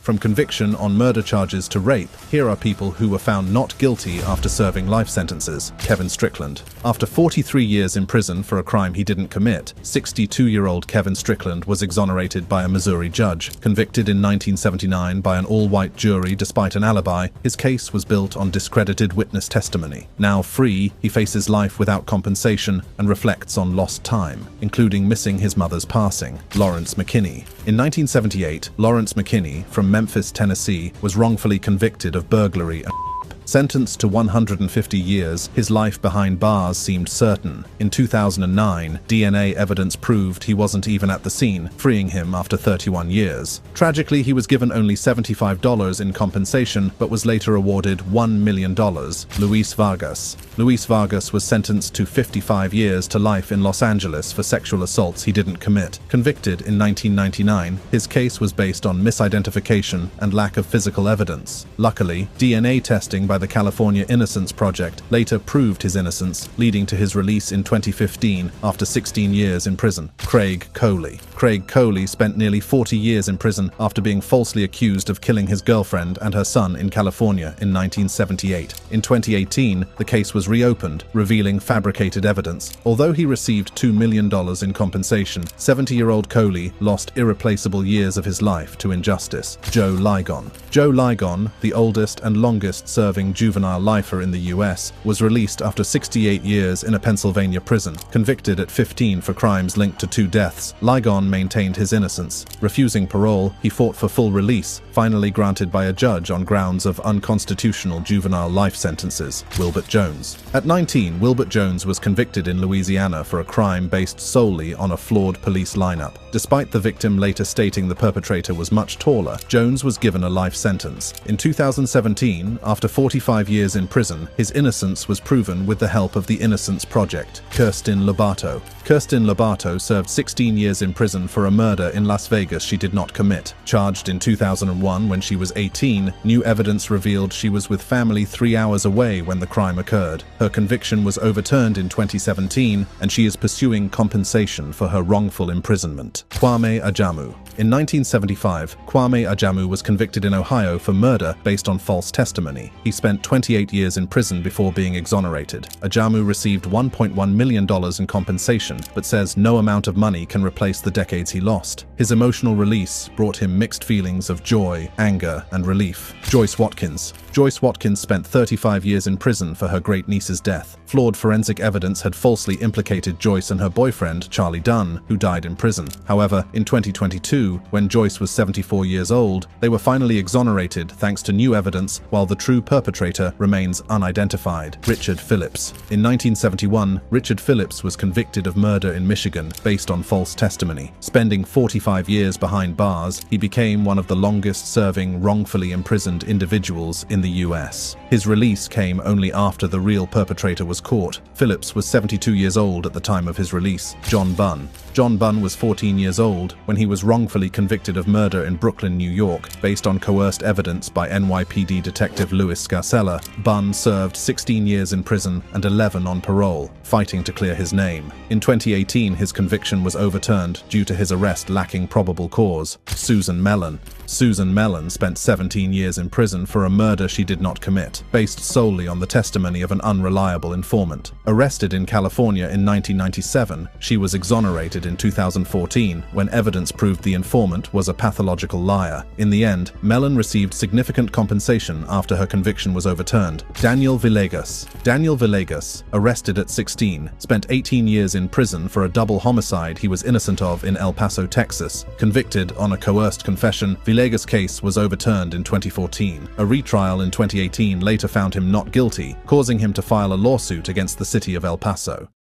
From conviction on murder charges to rape, here are people who were found not guilty after serving life sentences. Kevin Strickland. After 43 years in prison for a crime he didn't commit, 62-year-old Kevin Strickland was exonerated by a Missouri judge. Convicted in 1979 by an all-white jury despite an alibi, his case was built on discredited witness testimony. Now free, he faces life without compensation and reflects on lost time, including missing his mother's passing. Lawrence McKinney. In 1978, Lawrence McKinney, from Memphis, Tennessee, was wrongfully convicted of burglary and sentenced to 150 years, his life behind bars seemed certain. In 2009, DNA evidence proved he wasn't even at the scene, freeing him after 31 years. Tragically, he was given only $75 in compensation, but was later awarded $1 million. Luis Vargas. Luis Vargas was sentenced to 55 years to life in Los Angeles for sexual assaults he didn't commit. Convicted in 1999, his case was based on misidentification and lack of physical evidence. Luckily, DNA testing by the California Innocence Project later proved his innocence, leading to his release in 2015 after 16 years in prison. Craig Coley. Craig Coley spent nearly 40 years in prison after being falsely accused of killing his girlfriend and her son in California in 1978. In 2018, the case was reopened, revealing fabricated evidence. Although he received $2 million in compensation, 70-year-old Coley lost irreplaceable years of his life to injustice. Joe Ligon. Joe Ligon, the oldest and longest-serving juvenile lifer in the US, was released after 68 years in a Pennsylvania prison. Convicted at 15 for crimes linked to 2 deaths, Ligon maintained his innocence. Refusing parole, he fought for full release, finally granted by a judge on grounds of unconstitutional juvenile life sentences. Wilbert Jones. At 19, Wilbert Jones was convicted in Louisiana for a crime based solely on a flawed police lineup. Despite the victim later stating the perpetrator was much taller, Jones was given a life sentence. In 2017, after 45 years in prison, his innocence was proven with the help of the Innocence Project. Kirsten Lobato. Kirsten Lobato served 16 years in prison for a murder in Las Vegas she did not commit. Charged in 2001 when she was 18, new evidence revealed she was with family 3 hours away when the crime occurred. Her conviction was overturned in 2017, and she is pursuing compensation for her wrongful imprisonment. Kwame Ajamu. In 1975, Kwame Ajamu was convicted in Ohio for murder based on false testimony. He spent 28 years in prison before being exonerated. Ajamu received $1.1 million in compensation, but says no amount of money can replace the decades he lost. His emotional release brought him mixed feelings of joy, anger, and relief. Joyce Watkins. Joyce Watkins spent 35 years in prison for her great-niece's death. Flawed forensic evidence had falsely implicated Joyce and her boyfriend, Charlie Dunn, who died in prison. However, in 2022, when Joyce was 74 years old, they were finally exonerated thanks to new evidence, while the true perpetrator remains unidentified. Richard Phillips. In 1971, Richard Phillips was convicted of murder in Michigan based on false testimony. Spending 45 years behind bars, he became one of the longest-serving wrongfully imprisoned individuals in the US. His release came only after the real perpetrator was caught. Phillips was 72 years old at the time of his release. John Bunn. John Bunn was 14 years old when he was wrongfully convicted of murder in Brooklyn, New York, based on coerced evidence by NYPD detective Louis Scarcella. Bunn served 16 years in prison and 11 on parole, fighting to clear his name. In 2018, his conviction was overturned due to his arrest lacking probable cause. Susan Mellon. Susan Mellon spent 17 years in prison for a murder she did not commit, based solely on the testimony of an unreliable informant. Arrested in California in 1997, she was exonerated in 2014 when evidence proved the informant was a pathological liar. In the end, Mellon received significant compensation after her conviction was overturned. Daniel Villegas. Daniel Villegas, arrested at 16, spent 18 years in prison for a double homicide he was innocent of in El Paso, Texas. Convicted on a coerced confession, Villegas' case was overturned in 2014. A retrial in 2018 later found him not guilty, causing him to file a lawsuit against the city of El Paso.